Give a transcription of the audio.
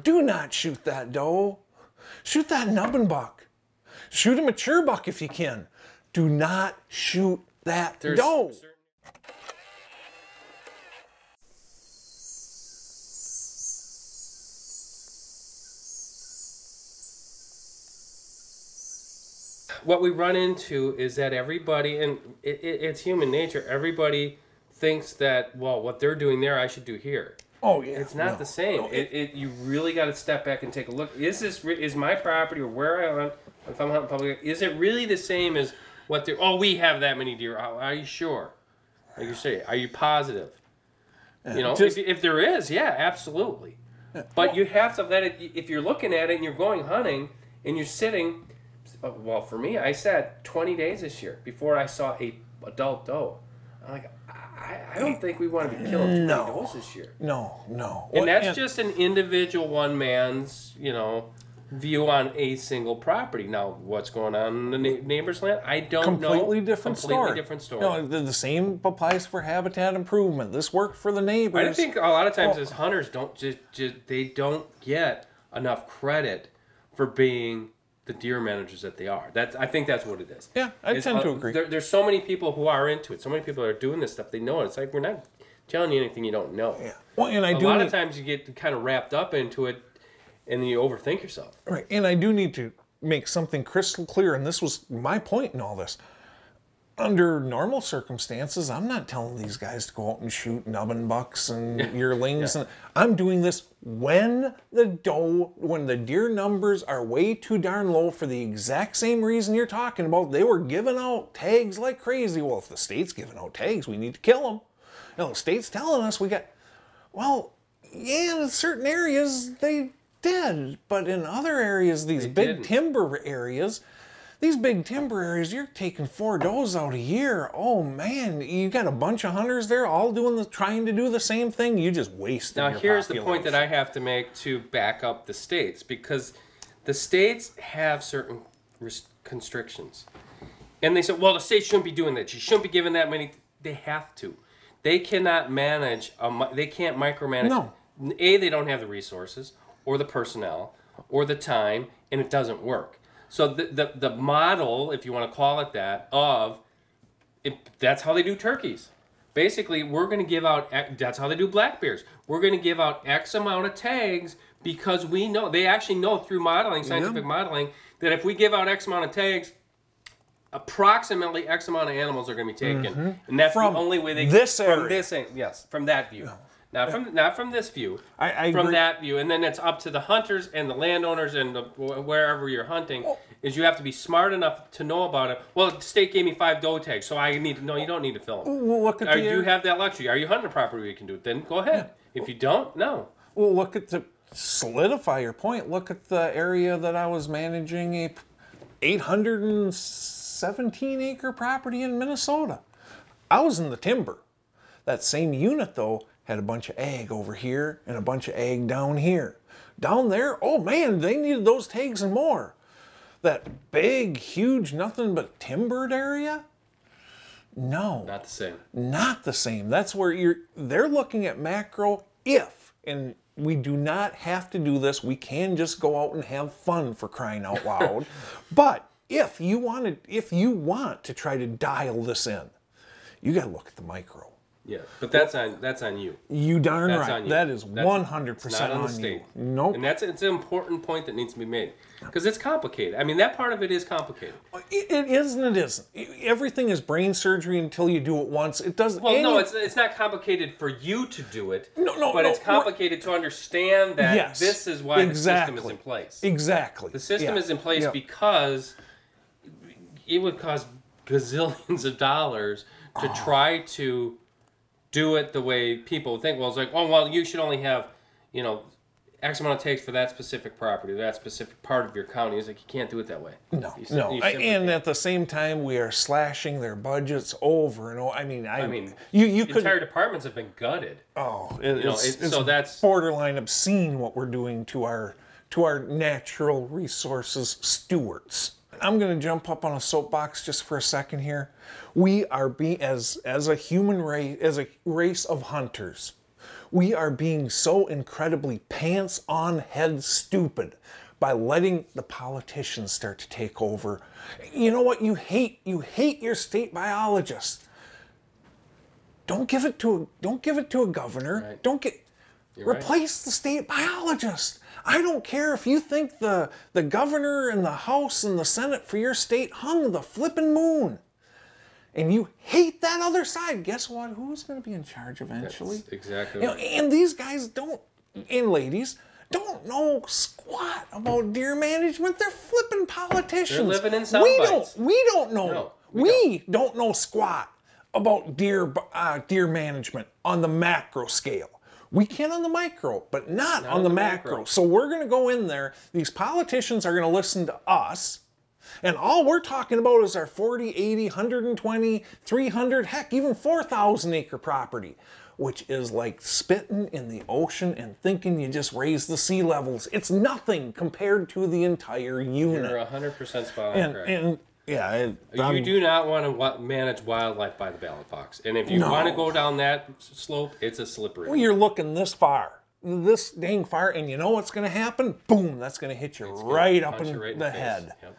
Do not shoot that doe. Shoot that nubbin buck. Shoot a mature buck if you can. Do not shoot that doe. What we run into is that everybody, and it's human nature, everybody thinks that, well, what they're doing there, I should do here. Oh, yeah. It's not the same. No. You really got to step back and take a look. Is my property or where I am, if I'm hunting public, is it really the same as what they're, oh, we have that many deer. Are you sure? Like you say, are you positive? You know, if there is, yeah, absolutely. But you have to let it, if you're looking at it and you're going hunting and you're sitting, well, for me, I sat 20 days this year before I saw a adult doe. I'm like, I don't think we want to be killing 20 does this year. No. And that's just an individual one man's, you know, view on a single property. Now, what's going on in the neighbor's land? I don't know. Completely different story. No, the same applies for habitat improvement. This worked for the neighbors. I think a lot of times as hunters they don't get enough credit for being the deer managers that they are. I think that's what it is. Yeah, I tend to agree. There's so many people who are into it. So many people are doing this stuff. They know it. It's like we're not telling you anything you don't know. Yeah. Well, and a lot of times you get kind of wrapped up into it, and then you overthink yourself. Right. And I do need to make something crystal clear, and this was my point in all this. Under normal circumstances, I'm not telling these guys to go out and shoot nubbin bucks and yearlings. Yeah. And I'm doing this when the deer numbers are way too darn low for the exact same reason you're talking about. They were giving out tags like crazy. Well, if the state's giving out tags, we need to kill them. You know, the state's telling us we got, well, yeah, in certain areas they did, but in other areas, these big timber areas, you're taking 4 does out a year. Oh man, you got a bunch of hunters there all trying to do the same thing. You just wasted your population. Now here's the point that I have to make to back up the states, because the states have certain constrictions. And they said, well, the state shouldn't be doing that. You shouldn't be giving that many. They have to. They cannot manage, they can't micromanage. No. They don't have the resources or the personnel or the time, and it doesn't work. So the model, if you want to call it that, that's how they do turkeys. Basically, we're going to give out, that's how they do black bears. We're going to give out X amount of tags because we know, they actually know through modeling, scientific modeling, that if we give out X amount of tags, approximately X amount of animals are going to be taken. And that's the only way they get this area. From this, yes, from that view. Not from this view, I from agree. that view, and then it's up to the hunters and the landowners and wherever you're hunting. Is you have to be smart enough to know about it. Well, the state gave me 5 doe tags, so I need to know. You don't need to fill them. Well, look at you have that luxury. Are you hunting a property where you can do it? Then go ahead. Yeah. If you don't, no. Well, look at to solidify your point. Look at the area that I was managing, a 817-acre property in Minnesota. I was in the timber. That same unit, though, had a bunch of ag over here and a bunch of ag down here. Down there, oh man, they needed those tags and more. That big, huge, nothing but timbered area? No. Not the same. Not the same. That's where they're looking at macro if, and we do not have to do this. We can just go out and have fun, for crying out loud. But if you want to try to dial this in, you got to look at the micro. Yeah, but that's on you. You darn that's right. That is 100% on the state. You. Nope. And it's an important point that needs to be made, because it's complicated. I mean, that part of it is complicated. It is and it isn't. Everything is brain surgery until you do it once. It doesn't. Well, no, it's not complicated for you to do it. But it's complicated to understand that this is why the system is in place. Exactly. The system is in place because it would cost gazillions of dollars to try to do it the way people think. Well, it's like, oh, well, you should only have, X amount of tags for that specific property, that specific part of your county. It's like, you can't do it that way. No. And at the same time, we are slashing their budgets over and over. I mean, you could, entire departments have been gutted. Oh, so that's borderline obscene what we're doing to our natural resources stewards. I'm going to jump up on a soapbox just for a second here. We are as a human race, as a race of hunters, We are being so incredibly pants on head stupid by letting the politicians start to take over. You know what you hate? You hate your state biologist. Don't give it to a governor. Right. Don't get replace the state biologist. I don't care if you think the governor and the House and the Senate for your state hung the flippin' moon. And you hate that other side. Guess what? Who's going to be in charge eventually? That's exactly right. And these guys don't, and ladies, don't know squat about deer management. They're flipping politicians. They're living in sound bites. We don't know. No, we don't know squat about deer management on the macro scale. We can on the micro, but not on the macro. So we're going to go in there. These politicians are going to listen to us. And all we're talking about is our 40, 80, 120, 300, heck, even 4,000 acre property, which is like spitting in the ocean and thinking you just raise the sea levels. It's nothing compared to the entire unit. You're 100% spot on, correct. You do not want to manage wildlife by the ballot box. And if you want to go down that slope, it's a slippery. Well, you're looking this dang far, and you know what's going to happen? Boom, that's going to hit you right up in the head. Yep.